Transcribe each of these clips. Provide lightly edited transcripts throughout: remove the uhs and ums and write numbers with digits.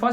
1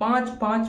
5-5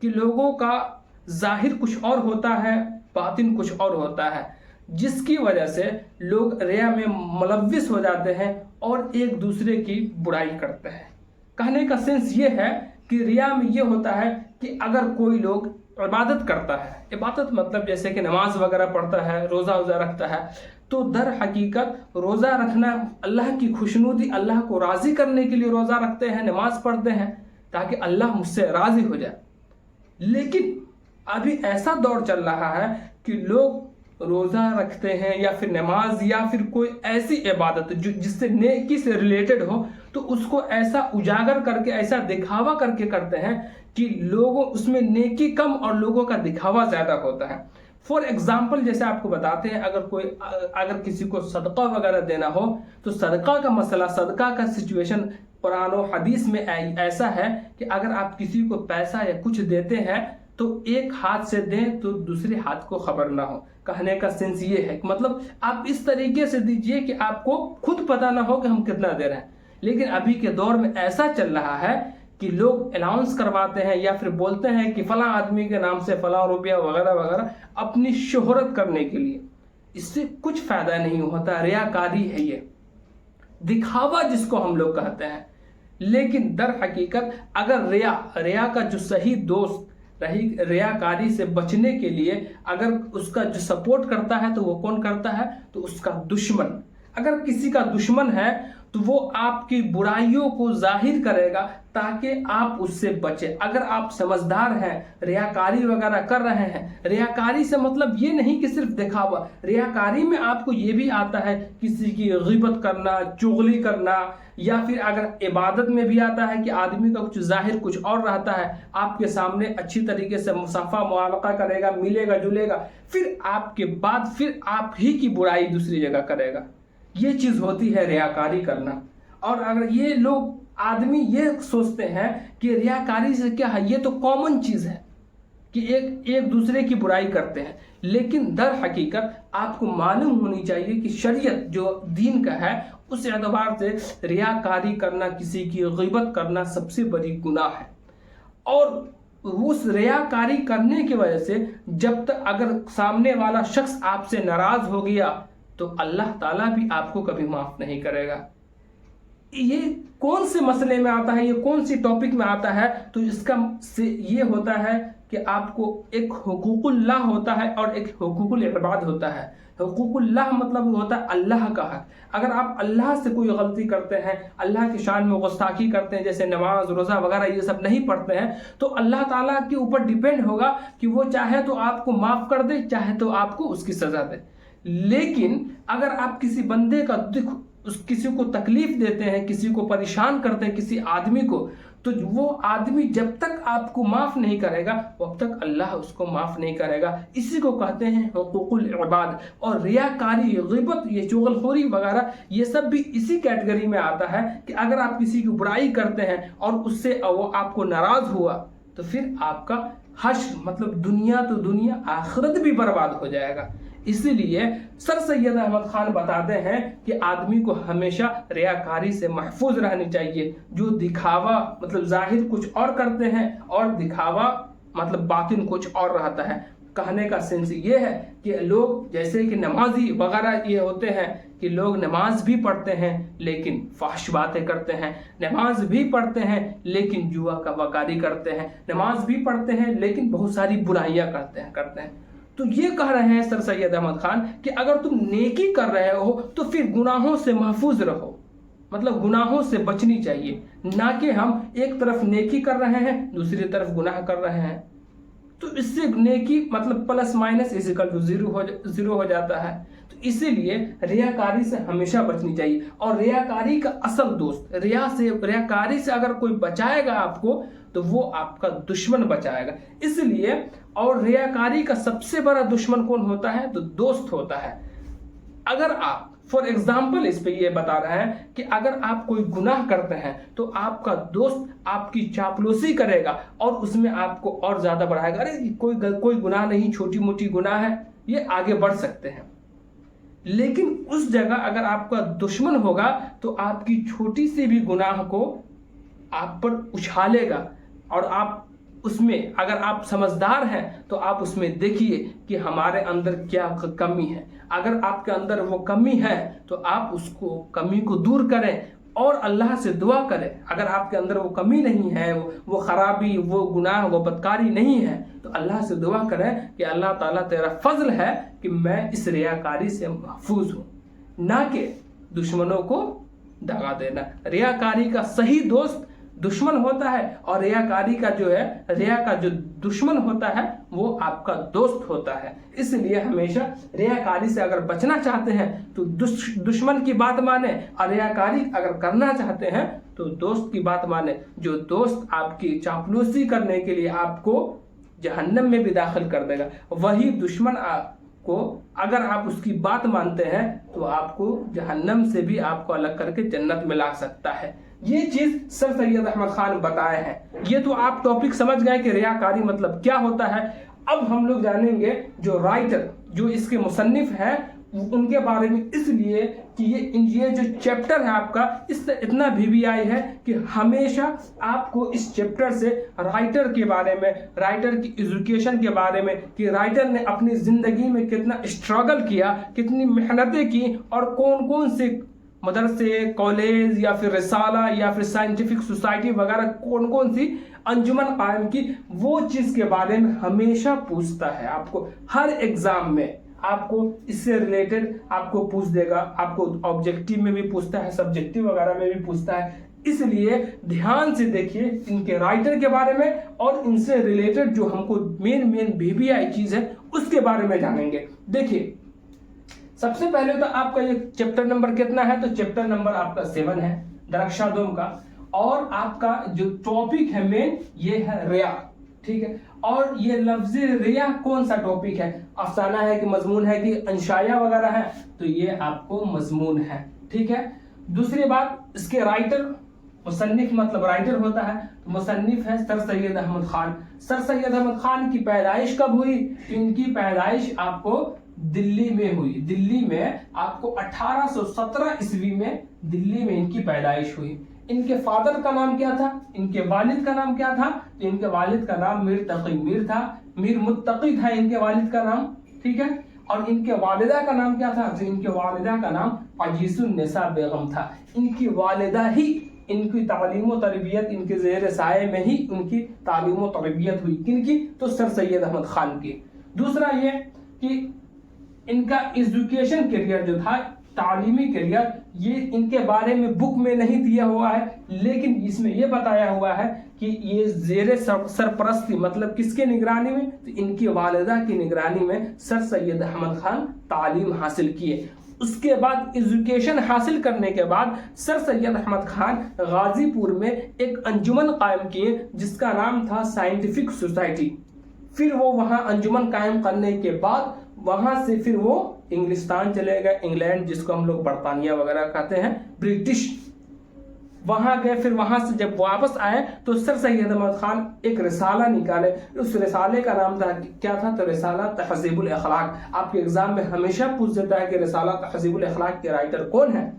کہ لوگوں کا ظاہر کچھ اور ہوتا ہے، باطن کچھ اور ہوتا ہے، جس کی وجہ سے لوگ ریا میں ملوث ہو جاتے ہیں اور ایک دوسرے کی برائی کرتے ہیں۔ کہنے کا سینس یہ ہے کہ ریا میں یہ ہوتا ہے کہ اگر کوئی لوگ عبادت کرتا ہے، عبادت مطلب جیسے کہ نماز وغیرہ پڑھتا ہے، روزہ رکھتا ہے، تو در حقیقت روزہ رکھنا اللہ کی خوشنودی، اللہ کو راضی کرنے کے لیے روزہ رکھتے ہیں، نماز پڑھتے ہیں تاکہ اللہ مجھ سے راضی ہو جائے۔ لیکن ابھی ایسا دور چل رہا ہے کہ لوگ روزہ رکھتے ہیں یا پھر نماز یا پھر کوئی ایسی عبادت جس سے نیکی سے ریلیٹڈ ہو، تو اس کو ایسا اجاگر کر کے، ایسا دکھاوا کر کے کرتے ہیں کہ لوگوں اس میں نیکی کم اور لوگوں کا دکھاوا زیادہ ہوتا ہے۔ فار ایگزامپل جیسے آپ کو بتاتے ہیں، اگر کسی کو صدقہ وغیرہ دینا ہو تو صدقہ کا مسئلہ، صدقہ کا سچویشن قرآن و حدیث میں ایسا ہے کہ اگر آپ کسی کو پیسہ یا کچھ دیتے ہیں تو ایک ہاتھ سے دیں تو دوسرے ہاتھ کو خبر نہ ہو۔ کہنے کا سینس یہ ہے کہ مطلب آپ اس طریقے سے دیجئے کہ آپ کو خود پتہ نہ ہو کہ ہم کتنا دے رہے ہیں۔ لیکن ابھی کے دور میں ایسا چل رہا ہے کہ لوگ اناؤنس کرواتے ہیں یا پھر بولتے ہیں کہ فلاں آدمی کے نام سے فلاں روپیہ وغیرہ وغیرہ، اپنی شہرت کرنے کے لیے۔ اس سے کچھ فائدہ نہیں ہوتا، ریاکاری ہے، یہ دکھاوا جس کو ہم لوگ کہتے ہیں۔ لیکن در حقیقت اگر ریا کا جو صحیح دوست ریاکاری سے بچنے کے لیے اگر اس کا جو سپورٹ کرتا ہے تو وہ کون کرتا ہے؟ تو اس کا دشمن۔ اگر کسی کا دشمن ہے تو وہ آپ کی برائیوں کو ظاہر کرے گا تاکہ آپ اس سے بچیں۔ اگر آپ سمجھدار ہیں، ریاکاری وغیرہ کر رہے ہیں، ریاکاری سے مطلب یہ نہیں کہ صرف دکھاوا، ریاکاری میں آپ کو یہ بھی آتا ہے کسی کی غیبت کرنا، چغلی کرنا، یا پھر اگر عبادت میں بھی آتا ہے کہ آدمی کا کچھ ظاہر کچھ اور رہتا ہے، آپ کے سامنے اچھی طریقے سے مصافحہ معانقہ کرے گا، ملے گا جلے گا، پھر آپ کے بعد پھر آپ ہی کی برائی دوسری جگہ کرے گا۔ یہ چیز ہوتی ہے ریاکاری کرنا۔ اور اگر یہ لوگ آدمی یہ سوچتے ہیں کہ ریاکاری سے کیا ہے، یہ تو کامن چیز ہے کہ ایک دوسرے کی برائی کرتے ہیں، لیکن در حقیقت آپ کو معلوم ہونی چاہیے کہ شریعت جو دین کا ہے اس اعتبار سے ریاکاری کرنا، کسی کی غیبت کرنا سب سے بڑی گناہ ہے۔ اور اس ریاکاری کرنے کی وجہ سے جب تک اگر سامنے والا شخص آپ سے ناراض ہو گیا تو اللہ تعالیٰ بھی آپ کو کبھی معاف نہیں کرے گا۔ یہ کون سے مسئلے میں آتا ہے، یہ کون سی ٹاپک میں آتا ہے؟ تو اس کا سے یہ ہوتا ہے کہ آپ کو ایک حقوق اللہ ہوتا ہے اور ایک حقوق العباد ہوتا ہے۔ حقوق اللہ مطلب ہوتا ہے اللہ کا حق۔ اگر آپ اللہ سے کوئی غلطی کرتے ہیں، اللہ کی شان میں گستاخی کرتے ہیں، جیسے نماز روزہ وغیرہ یہ سب نہیں پڑھتے ہیں، تو اللہ تعالیٰ کے اوپر ڈیپینڈ ہوگا کہ وہ چاہے تو آپ کو معاف کر دے، چاہے تو آپ کو اس کی سزا دے۔ لیکن اگر آپ کسی بندے کا کسی کو تکلیف دیتے ہیں، کسی کو پریشان کرتے ہیں، کسی آدمی کو، تو وہ آدمی جب تک آپ کو معاف نہیں کرے گا اب تک اللہ اس کو معاف نہیں کرے گا۔ اسی کو کہتے ہیں حقوق العباد۔ اور ریاکاری، غیبت، یہ چغلخوری وغیرہ یہ سب بھی اسی کیٹیگری میں آتا ہے کہ اگر آپ کسی کی برائی کرتے ہیں اور اس سے وہ آپ کو ناراض ہوا تو پھر آپ کا حشر مطلب دنیا تو دنیا، آخرت بھی برباد ہو جائے گا۔ اسی لیے سر سید احمد خان بتاتے ہیں کہ آدمی کو ہمیشہ ریاکاری سے محفوظ رہنی چاہیے۔ جو دکھاوا مطلب ظاہر کچھ اور کرتے ہیں اور دکھاوا مطلب باطن کچھ اور رہتا ہے۔ کہنے کا سینس یہ ہے کہ لوگ جیسے کہ نمازی وغیرہ یہ ہوتے ہیں کہ لوگ نماز بھی پڑھتے ہیں لیکن فحش باتیں کرتے ہیں، نماز بھی پڑھتے ہیں لیکن جوا کا وکاری کرتے ہیں، نماز بھی پڑھتے ہیں لیکن بہت ساری برائیاں کرتے ہیں۔ تو یہ کہہ رہے ہیں سر سید احمد خان کہ اگر تم نیکی کر رہے ہو تو پھر گناہوں سے محفوظ رہو، مطلب گناہوں سے بچنی چاہیے، نہ کہ ہم ایک طرف نیکی کر رہے ہیں دوسری طرف گناہ کر رہے ہیں۔ تو اس سے نیکی مطلب پلس مائنس زیرو ہو جاتا ہے۔ تو اسی لیے ریاکاری سے ہمیشہ بچنی چاہیے۔ اور ریاکاری کا اصل دوست، ریاکاری سے اگر کوئی بچائے گا آپ کو تو وہ آپ کا دشمن بچائے گا۔ اس لیے اور ریاکاری کا سب سے بڑا دشمن کون ہوتا ہے؟ تو دوست ہوتا ہے۔ اگر آپ فار ایگزامپل اس پہ یہ بتا رہے ہیں کہ اگر آپ کوئی گناہ کرتے ہیں تو آپ کا دوست آپ کی چاپلوسی کرے گا اور اس میں آپ کو اور زیادہ بڑھائے گا، ارے کوئی گناہ نہیں، چھوٹی موٹی گناہ ہے، یہ آگے بڑھ سکتے ہیں۔ لیکن اس جگہ اگر آپ کا دشمن ہوگا تو آپ کی چھوٹی سی بھی گناہ کو آپ پر اچھالے گا اور آپ اس میں اگر آپ سمجھدار ہیں تو آپ اس میں دیکھیے کہ ہمارے اندر کیا کمی ہے. اگر آپ کے اندر وہ کمی ہے تو آپ اس کو کمی کو دور کریں اور اللہ سے دعا کریں. اگر آپ کے اندر وہ کمی نہیں ہے, وہ خرابی, وہ گناہ, وہ بدکاری نہیں ہے, تو اللہ سے دعا کریں کہ اللہ تعالیٰ تیرا فضل ہے کہ میں اس ریاکاری سے محفوظ ہوں. نہ کہ دشمنوں کو دغا دینا. ریاکاری کا صحیح دوست دشمن ہوتا ہے, اور ریاکاری کا جو ہے, ریا کا جو دشمن ہوتا ہے وہ آپ کا دوست ہوتا ہے. اس لیے ہمیشہ ریاکاری سے اگر بچنا چاہتے ہیں تو دشمن کی بات مانیں, اور ریاکاری اگر کرنا چاہتے ہیں تو دوست کی بات مانیں. جو دوست آپ کی چاپلوسی کرنے کے لیے آپ کو جہنم میں بھی داخل کر دے گا, وہی دشمن کو اگر آپ اس کی بات مانتے ہیں تو آپ کو جہنم سے بھی آپ کو الگ کر کے جنت میں لا سکتا ہے. یہ چیز سر سید احمد خان بتائے ہیں. یہ تو آپ ٹاپک سمجھ گئے کہ ریاکاری مطلب کیا ہوتا ہے. اب ہم لوگ جانیں گے جو رائٹر, جو اس کے مصنف ہیں, ان کے بارے میں, اس لیے کہ یہ جو چیپٹر ہے آپ کا, اس سے اتنا BBI ہے کہ ہمیشہ آپ کو اس چیپٹر سے رائٹر کے بارے میں, رائٹر کی ایجوکیشن کے بارے میں, کہ رائٹر نے اپنی زندگی میں کتنا اسٹرگل کیا, کتنی محنتیں کی, اور کون کون سے مدرسے, کالج, یا پھر رسالہ, یا پھر سائنٹیفک سوسائٹی وغیرہ کون کون سی انجمن قائم کی, وہ چیز کے بارے میں ہمیشہ پوچھتا ہے. آپ کو ہر ایگزام میں آپ کو اس سے ریلیٹڈ آپ کو پوچھ دے گا. آپ کو آبجیکٹیو میں بھی پوچھتا ہے, سبجیکٹیو وغیرہ میں بھی پوچھتا ہے. اس لیے دھیان سے دیکھیے ان کے رائٹر کے بارے میں, اور ان سے ریلیٹڈ جو ہم کو مین BBI چیز ہے اس کے بارے میں جانیں گے. دیکھیے سب سے پہلے تو آپ کا یہ چیپٹر نمبر کتنا ہے, تو چیپٹر نمبر آپ کا 7 ہے درخشاں دوم کا, اور آپ کا جو ٹاپک ہے مین یہ ہے ریا. ٹھیک ہے, اور یہ لفظ ریا کون سا ٹاپک ہے, افسانہ ہے کہ مضمون ہے کہ انشائیہ وغیرہ ہے, تو یہ آپ کو مضمون ہے. ٹھیک ہے. دوسری بات, اس کے رائٹر, مصنف مطلب رائٹر ہوتا ہے, تو مصنف ہے سر سید احمد خان. سر سید احمد خان کی پیدائش کب ہوئی؟ ان کی پیدائش آپ کو دلی میں ہوئی. دلی میں آپ کو 1817 عیسوی میں دلی میں ان کی پیدائش ہوئی. ان کے فادر کا نام کیا تھا, ان کے والد کا نام کیا تھا؟ تو ان کے والد کا نام میر تقی میر تھا, میر متقی تھا ان کے والد کا نام. ٹھیک ہے. اور ان کے والدہ کا نام کیا تھا؟ تو ان کے والدہ کا نام عجیز النساء بیگم تھا. ان کی والدہ ہی ان کی تعلیم و تربیت, ان کے زیر سائے میں ہی ان کی تعلیم و تربیت ہوئی. کن کی؟ تو سر سید احمد خان کی. دوسرا یہ کہ ان کا ایجوکیشن کیریئر جو تھا, تعلیمی کیریئر, یہ ان کے بارے میں بک میں نہیں دیا ہوا ہے, لیکن اس میں یہ بتایا ہوا ہے کہ یہ زیر سرپرستی, مطلب کس کے نگرانی میں؟ تو ان کی والدہ کی نگرانی میں سر سید احمد خان تعلیم حاصل کیے. اس کے بعد ایجوکیشن حاصل کرنے کے بعد سر سید احمد خان غازی پور میں ایک انجمن قائم کیے جس کا نام تھا سائنٹیفک سوسائٹی. پھر وہ وہاں انجمن قائم کرنے کے بعد وہاں سے پھر وہ انگلستان چلے گئے, انگلینڈ جس کو ہم لوگ برطانیہ وغیرہ کہتے ہیں, برٹش, وہاں گئے. پھر وہاں سے جب واپس آئے تو سر سید احمد خان ایک رسالہ نکالے. اس رسالے کا نام تھا کیا تھا؟ تو رسالہ تہذیب الاخلاق. آپ کے ایگزام میں ہمیشہ پوچھ دیتا ہے کہ رسالہ تہذیب الاخلاق کے رائٹر کون ہے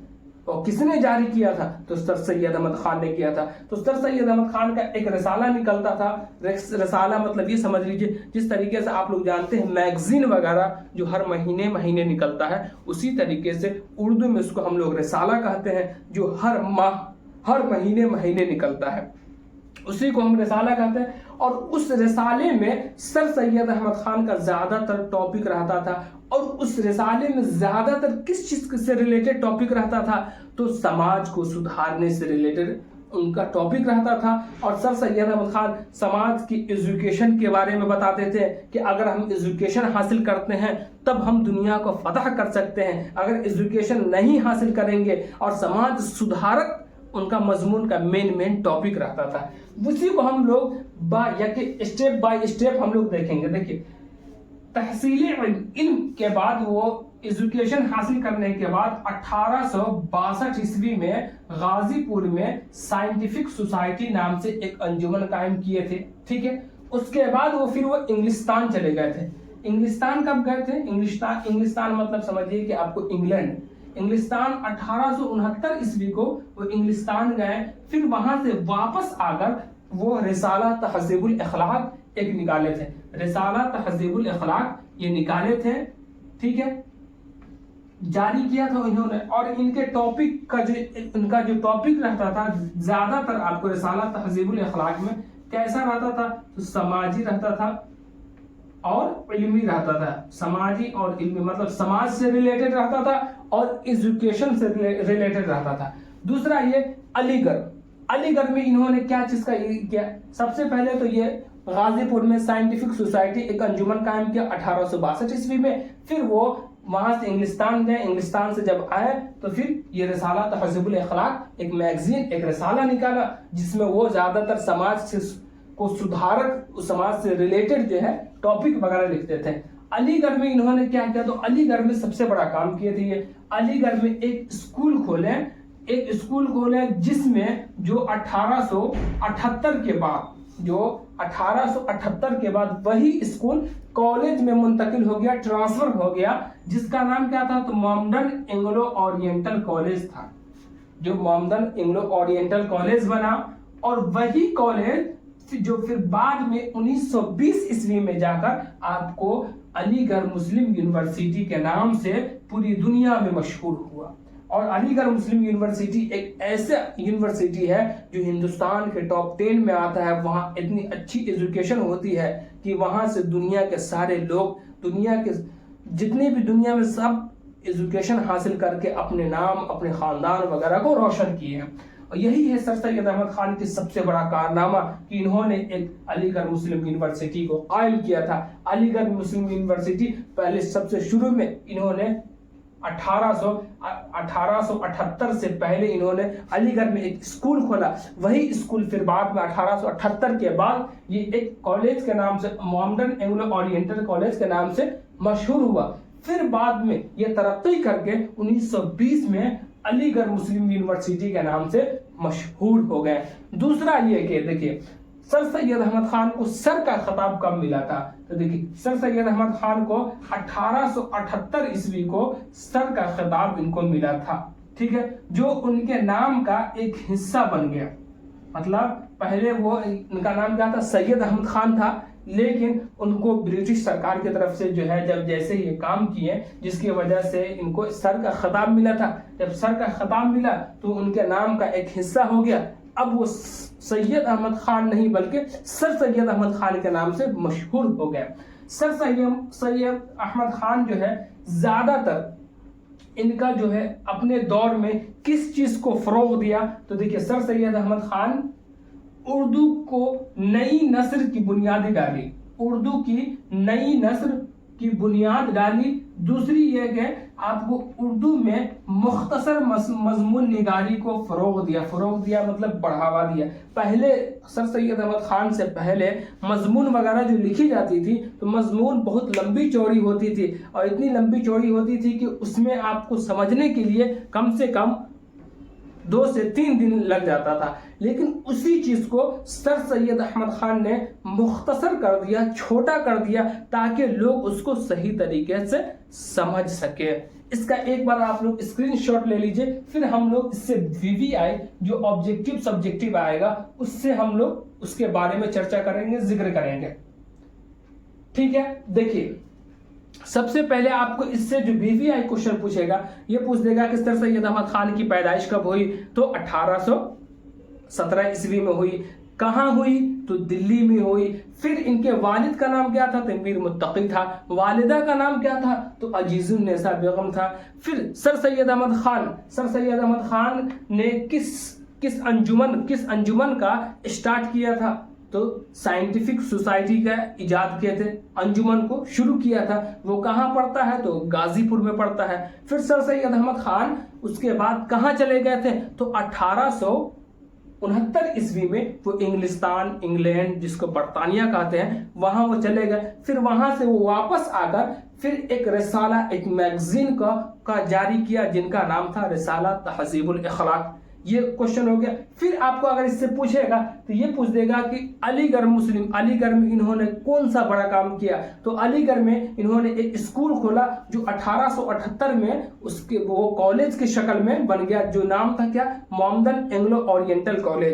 اور کس نے جاری کیا تھا؟ تو سر سید احمد خان نے کیا تھا. تو سر سید احمد خان کا ایک رسالہ نکلتا تھا. رسالہ مطلب یہ سمجھ لیجئے جس طریقے سے آپ لوگ جانتے ہیں میگزین وغیرہ جو ہر مہینے نکلتا ہے, اسی طریقے سے اردو میں اس کو ہم لوگ رسالہ کہتے ہیں, جو ہر ماہ ہر مہینے نکلتا ہے, اسی کو ہم رسالہ کہتے ہیں. اور اس رسالے میں سر سید احمد خان کا زیادہ تر ٹاپک رہتا تھا, اور اس رسالے میں زیادہ تر کس چیز سے ریلیٹڈ ٹاپک رہتا تھا؟ تو سماج کو سدھارنے سے ریلیٹڈ ان کا ٹاپک رہتا تھا. اور سر سید احمد خان سماج کی ایجوکیشن کے بارے میں بتاتے تھے کہ اگر ہم ایجوکیشن حاصل کرتے ہیں تب ہم دنیا کو فتح کر سکتے ہیں, اگر ایجوکیشن نہیں حاصل کریں گے. اور سماج سدھارک ان کا مضمون کا مین ٹاپک رہتا تھا. اسی کو ہم لوگ اسٹیپ بائی اسٹیپ ہم لوگ دیکھیں گے. دیکھیے تحصیل علم کے بعد, وہ ایجوکیشن حاصل کرنے کے بعد 1862 عیسوی میں غازی پور میں سائنٹیفک سوسائٹی نام سے ایک انجمن قائم کیے تھے. ٹھیک ہے. اس کے بعد پھر وہ انگلستان چلے گئے تھے. انگلستان کب گئے تھے؟ انگلستان مطلب سمجھیے کہ آپ کو انگلینڈ. انگلستان 1869 عیسوی کو وہ انگلستان گئے. پھر وہاں سے واپس آ کر وہ رسالہ تہذیب الاخلاق ایک نکالے تھے، رسالہ تہذیب الاخلاق یہ نکالے تھے، ٹھیک ہے، جاری کیا تھا انہوں نے. اور ان کے ٹاپک کا ان کا جو ٹاپک رہتا تھا زیادہ تر آپ کو رسالہ تہذیب الاخلاق میں کیسا رہتا تھا؟ تو سماجی رہتا تھا اور علمی رہتا تھا. سماجی اور علمی مطلب سماج سے ریلیٹڈ رہتا تھا اور ایجوکیشن سے ریلیٹڈ رہتا تھا. دوسرا یہ علی گڑھ، علی گڑھ میں انہوں نے کیا چیز کا یہ کیا؟ سب سے پہلے تو یہ غازی پور میں سائنٹیفک سوسائٹی ایک انجمن قائم کیا 1862 عیسوی میں. پھر وہ وہاں سے انگلستان گئے، انگلستان سے جب آئے تو پھر یہ رسالہ تہذیب الاخلاق ایک میگزین، ایک رسالہ نکالا جس میں وہ زیادہ تر سماج سے کو سدھارک، سماج سے ریلیٹڈ جو ہے ٹاپک وغیرہ لکھتے تھے. علی گڑھ میں انہوں نے کیا کیا؟ تو علی گڑھ میں سب سے بڑا کام کیے تھے یہ، علی گڑھ میں ایک اسکول کھولے جس میں جو 1878 کے بعد وہی اسکول کالج میں منتقل ہو گیا، ٹرانسفر ہو گیا، جس کا نام کیا تھا؟ تو محمدن اینگلو اورینٹل کالج تھا، جو محمدن اینگلو اورینٹل کالج بنا. اور وہی کالج جو پھر بعد میں 1920 عیسوی میں جا کر آپ کو علی گڑھ مسلم یونیورسٹی کے نام سے پوری دنیا میں مشہور ہوا. اور علی گڑھ مسلم یونیورسٹی ایک ایسا یونیورسٹی ہے جو ہندوستان کے ٹاپ 10 میں آتا ہے. وہاں اتنی اچھی ایجوکیشن ہوتی ہے کہ وہاں سے دنیا کے سارے لوگ، دنیا کے جتنے بھی دنیا میں سب ایجوکیشن حاصل کر کے اپنے نام، اپنے خاندان وغیرہ کو روشن کیے ہیں. اور یہی ہے سر سید احمد خان کی سب سے بڑا کارنامہ کہ انہوں نے ایک علی گڑھ مسلم یونیورسٹی کو قائم کیا تھا. علی گڑھ مسلم یونیورسٹی پہلے سب سے شروع میں انہوں نے 1878 سے پہلے انہوں نے علی گڑھ میں ایک اسکول کھولا. وہی اسکول پھر بعد میں 1878 کے بعد یہ ایک کالج کے نام سے، محمدن اینگلو اورینٹل کالج کے نام سے مشہور ہوا. پھر بعد میں یہ ترقی کر کے 1920 میں علی گڑھ مسلم یونیورسٹی کے نام سے مشہور ہو گئے. دوسرا یہ کہ دیکھیے سر سید احمد خان کو سر کا خطاب کب ملا تھا؟ تو دیکھیے سر سید احمد خان کو 1878 عیسوی کو سر کا خطاب ان کو ملا تھا، ٹھیک ہے، جو ان کے نام کا ایک حصہ بن گیا. مطلب پہلے وہ ان کا نام کیا تھا؟ سید احمد خان تھا، لیکن ان کو برٹش سرکار کی طرف سے جو ہے جب جیسے یہ کام کیے جس کی وجہ سے ان کو سر کا خطاب ملا تھا. جب سر کا خطاب ملا تو ان کے نام کا ایک حصہ ہو گیا. اب وہ سید احمد خان نہیں بلکہ سر سید احمد خان کے نام سے مشہور ہو گئے. سر سید احمد خان جو ہے زیادہ تر ان کا جو ہے اپنے دور میں کس چیز کو فروغ دیا؟ تو دیکھیے سر سید احمد خان اردو کو نئی نثر کی بنیادی ڈالی، اردو کی نئی نثر کی بنیاد ڈالی. دوسری یہ کہ آپ کو اردو میں مختصر مضمون نگاری کو فروغ دیا مطلب بڑھاوا دیا. پہلے سر سید احمد خان سے پہلے مضمون وغیرہ جو لکھی جاتی تھی تو مضمون بہت لمبی چوڑی ہوتی تھی، اور اتنی لمبی چوڑی ہوتی تھی کہ اس میں آپ کو سمجھنے کے لیے کم سے کم 2 سے 3 دن لگ جاتا تھا. لیکن اسی چیز کو سر سید احمد خان نے مختصر کر دیا، چھوٹا کر دیا تاکہ لوگ اس کو صحیح طریقے سے سمجھ سکے. اس کا ایک بار آپ لوگ اسکرین شاٹ لے لیجئے، پھر ہم لوگ اس سے VVI جو آبجیکٹیو سبجیکٹیو آئے گا اس سے ہم لوگ اس کے بارے میں چرچا کریں گے، ذکر کریں گے. ٹھیک ہے، دیکھیے سب سے پہلے آپ کو اس سے جو VVI کوشچن پوچھے گا یہ پوچھ دے گا کہ سر سید احمد خان کی پیدائش کب ہوئی؟ تو 1817 عیسوی میں ہوئی. کہاں ہوئی؟ تو دلی میں ہوئی. پھر ان کے والد کا نام کیا تھا؟ تو میر متقی تھا. والدہ کا نام کیا تھا؟ تو عزیز النساء بیگم تھا. پھر سر سید احمد خان نے کس انجمن کا اسٹارٹ کیا تھا؟ تو سائنٹیفک سوسائٹی کا ایجاد کیے تھے، انجمن کو شروع کیا تھا. وہ کہاں پڑتا ہے؟ تو غازی پور میں پڑتا ہے. پھر سر سید احمد خان اس کے بعد کہاں چلے گئے تھے؟ تو 1869 عیسوی میں وہ انگلینڈ جس کو برطانیہ کہتے ہیں وہاں وہ چلے گئے. پھر وہاں سے وہ واپس آ کر پھر ایک رسالہ، ایک میگزین کا جاری کیا جن کا نام تھا رسالہ تہذیب الاخلاق. یہ کوشچن ہو گیا. پھر آپ کو اگر اس سے پوچھے گا تو یہ پوچھ دے گا کہ علی گڑھ میں انہوں نے کون سا بڑا کام کیا؟ تو علی گڑھ میں انہوں نے ایک اسکول کھولا جو 1878 میں وہ کالج کی شکل میں بن گیا، جو نام تھا کیا؟ Mohammedan Anglo oriental college.